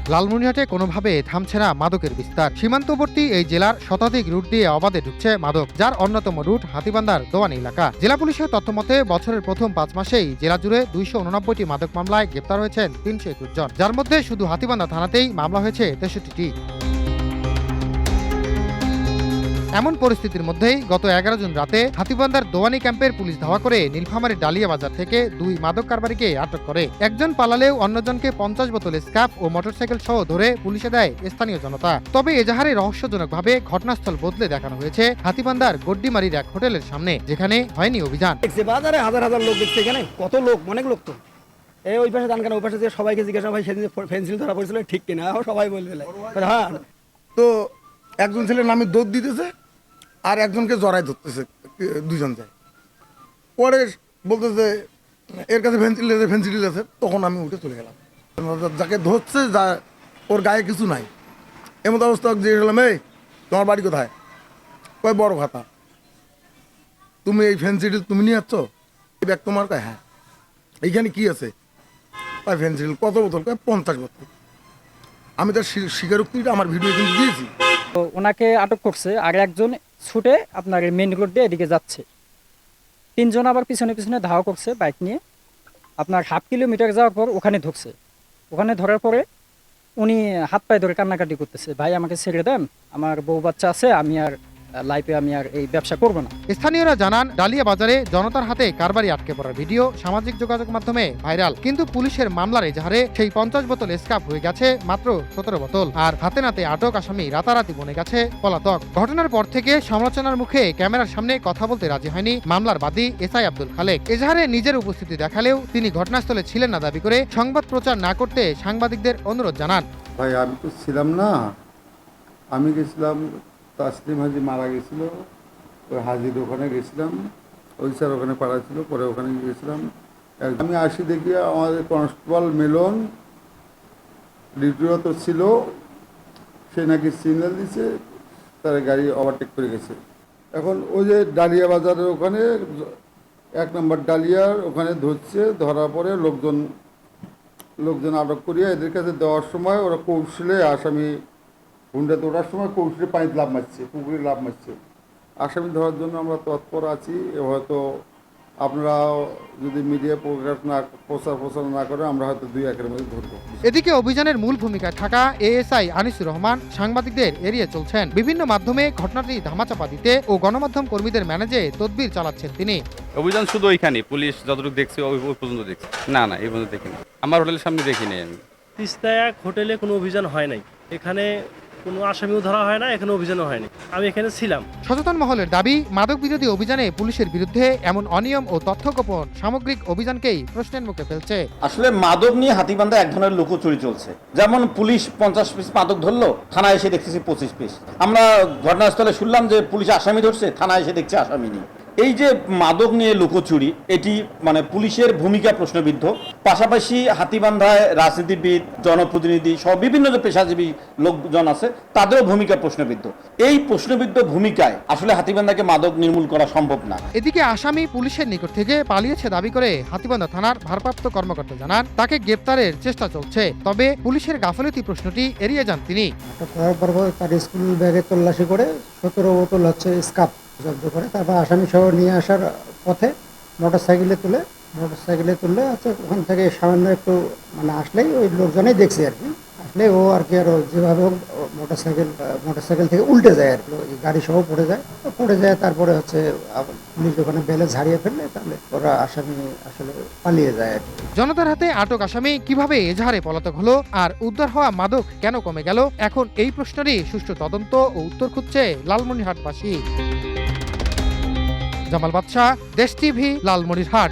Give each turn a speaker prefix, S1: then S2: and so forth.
S1: লালমনিরহাটে কোনোভাবে থামছে না মাদকের বিস্তার। সীমান্তবর্তী এই জেলার শতাধিক রুট দিয়ে অবাধে ঢুকছে মাদক, যার অন্যতম রুট হাতীবান্ধার দোয়ানি এলাকা। জেলা পুলিশের তথ্যমতে বছরের প্রথম ৫ মাসেই জেলা জুড়ে ২৮৯টি মাদক মামলায় গ্রেপ্তার হয়েছেন ৩২১ জন, যার মধ্যে শুধু হাতীবান্ধা থানাতেই মামলা হয়েছে ৬৩টি। এমন পরিস্থিতির মধ্যেই গত ১১ জুন রাতে হাতীবান্ধার দোয়ানি ক্যাম্পের পুলিশ ধাওয়া করে নীলফামারীর ডালিয়া বাজার থেকে ২ মাদক কারবারিকে আটক করে। একজন পালালেও অন্যজনকে ৫০ বোতল স্ক্যাপ ও মোটরসাইকেল সহ ধরে পুলিশে দেয় স্থানীয় জনতা। তবে এজাহারে রহস্যজনকভাবে ঘটনাস্থল বদলে দেখানো হয়েছে হাতীবান্ধার গড্ডিমারির এক হোটেলের সামনে, যেখানে হয়নি অভিযান।
S2: বাজারে হাজার হাজার লোক দেখছে, এখানে কত লোক, অনেক লোক তো ওই পাশে দান কেন, ওই পাশে যে সবাইকে জিজ্ঞাসা ভাই সেদিন ফেন্সিল ধরা পড়েছিল ঠিক কিনা, সবাই বলবে হ্যাঁ।
S3: তো একজন ছেলে নামে দৌড় দিতেছে আর একজনকে জড়াই ধরতেছে, দুজন যায়। পরে বলতেছে এর কাছে ফেন্সিল আছে, তখন আমি উঠে চলে গেলাম। যাকে ধরছে যা ওর গায়ে কিছু নাই, এমন অবস্থা জিজ্ঞেস করলাম, এই তোমার বাড়ি কোথায়? কয় বড় খাতা। তুমি এই ফেন্সিল তুমি নিয়ে যাচ্ছ? এই ব্যাগ তোমার? কয় হ্যাঁ। এইখানে কি আছে? কয় ফেন্সিল। কত বোতল? কয় ৫০ বোতল। আমি তার স্বীকারোক্তিটা আমার ভিডিও কিন্তু দিয়েছি।
S4: তো ওনাকে আটক করছে, আর একজন ছুটে আপনার মেন রোড দিয়ে এদিকে যাচ্ছে। ৩ জন আবার পিছনে পিছনে ধাওয়া করছে বাইক নিয়ে। আপনার 1/2 কিলোমিটার যাওয়ার পর ওখানে ঢুকছে। ওখানে ধরার পরে উনি হাত পায়ে ধরে কান্নাকাটি করতেছে, ভাই আমাকে ছেড়ে দেন, আমার বউ বাচ্চা আছে, আমি আর লাইফে আমি আর এই ব্যবসা করব না।
S1: স্থানীয়রা জানান, ডালিয়া বাজারে জনতার হাতে কারবারি আটকে পড়ার ভিডিও সামাজিক যোগাযোগ মাধ্যমে ভাইরাল, কিন্তু পুলিশের মামলার এজাহারে সেই ৫০ বোতল স্ক্যাপ হয়ে গেছে মাত্র ১৭ বোতল, আর হাতে নাতে আটক আসামি রাতারাতি বনে গেছে পলাতক। ঘটনার পর থেকে সমালোচনার মুখে ক্যামেরার সামনে কথা বলতে রাজি হয়নি মামলার বাদী এসআই আব্দুল খালেক। এজাহারে নিজের উপস্থিতি দেখালেও তিনি ঘটনাস্থলে ছিলেন না দাবি করে সংবাদ প্রচার না করতে সাংবাদিকদের অনুরোধ জানান।
S5: ভাই আমি তো ছিলাম না, আমি গেছিলাম তাসলিম হাজি মারা গেছিল, ওই হাজির ওখানে গেছিলাম, ওই স্যার ওখানে পাঠাচ্ছিল, পরে ওখানে গেছিলাম। আমি আসি দেখি আমাদের কনস্টেবল মিলন ডিউটিরত ছিল, সে নাকি সিগন্যাল দিছে, তার গাড়ি ওভারটেক করে গেছে। এখন ওই যে ডালিয়া বাজারের ওখানে ১ নম্বর ডালিয়ার ওখানে ধরছে, ধরার পরে লোকজন আটক করিয়া এদের কাছে দেওয়ার সময় ওরা কৌশলে আসামি হুন্ডাতে ওঠার সময় কৌশলে পানিতে লাভ মারছে, পুকুরে লাভ মারছে। আসামি ধরার জন্য আমরা তৎপর আছি। হয়তো আপনারা যদি মিডিয়া প্রচার না করে আমরা হয়তো ২-১ মধ্যে ধরবো।
S1: এদিকে অভিযানের মূল ভূমিকায় থাকা এএসআই আনিসুর রহমান সাংবাদিকদের এড়িয়ে চলছেন। বিভিন্ন মাধ্যমে ঘটনাটি ধামাচাপা দিতে ও গণমাধ্যম কর্মীদের ম্যানেজে তদবির চালাচ্ছেন তিনি।
S6: অভিযান শুধু ওইখানে পুলিশ যতটুকু দেখছে ওই পর্যন্ত দেখছে, না এই পর্যন্ত দেখিনি। আমার হোটেলের সামনে দেখিনি আমি।
S7: তিস্তা এক হোটেলে কোনো অভিযান হয় নাই, এখানে কোনো আসামিও ধরা হয় না, এখানে অভিযানও হয়নি, আমি এখানে ছিলাম।
S1: সচেতন মহলের দাবি, মাদক বিরোধী অভিযানে পুলিশের বিরুদ্ধে এমন অনিয়ম ও তথ্য গোপন সামগ্রিক অভিযানকেই প্রশ্নের মুখে ফেলছে।
S8: আসলে মাদক নিয়ে হাতীবান্ধা এক ধরনের লুকোচুরি চলছে। যেমন পুলিশ ৫০ পিস মাদক ধরলো, থানায় এসে দেখতেছি ২৫ পিস। আমরা ঘটনাস্থলে শুনলাম যে পুলিশ আসামি ধরছে, থানায় এসে দেখছে আসামি নেই। এই যে মাদক নিয়ে লুকোচুরি, এটি মানে পুলিশের ভূমিকা প্রশ্নবিদ্ধ। পাশাপাশি হাতীবান্ধায় রাজনীতিবিদ, জনপ্রতিনিধি সহ বিভিন্ন যে পেশাজীবী লোকজন আছে তাদেরও ভূমিকা প্রশ্নবিদ্ধ। এই প্রশ্নবিদ্ধ ভূমিকায় আসলে হাতীবান্ধাকে মাদক নির্মূল করা সম্ভব না।
S1: এদিকে আসামি পুলিশের নিকট থেকে পালিয়েছে দাবি করে হাতীবান্ধা থানার ভারপ্রাপ্ত কর্মকর্তা জানান, তাকে গ্রেপ্তারের চেষ্টা চলছে। তবে পুলিশের গাফিলতি প্রশ্নটি এড়িয়ে যান তিনি।
S9: তার স্কুল ব্যাগে তল্লাশি করে ১৭ বোতল স্কাপ জব্দ করে, তারপর আসামি সহ নিয়ে আসার পথে মোটরসাইকেলে তুলে ওখান থেকে সামান্য একটু আসলেই ওই লোকজনেই দেখছে আর কি, আসলে ও আর কি আরো যেভাবে মোটরসাইকেল থেকে উল্টে যায় আর কি, গাড়ি সহ পড়ে যায়। তারপরে পুলিশ ওখানে ব্যালেন্স হারিয়ে ফেললে তাহলে ওরা আসামি আসলে পালিয়ে যায় আর কি।
S1: জনতার হাতে আটক আসামি কিভাবে এজাহারে পলাতক হলো আর উদ্ধার হওয়া মাদক কেন কমে গেল, এখন এই প্রশ্নেরই সুষ্ঠু তদন্ত ও উত্তর খুঁজছে লালমনিরহাটবাসী। জামাল বাদশা, দেশ টিভি, লালমনিরহাট।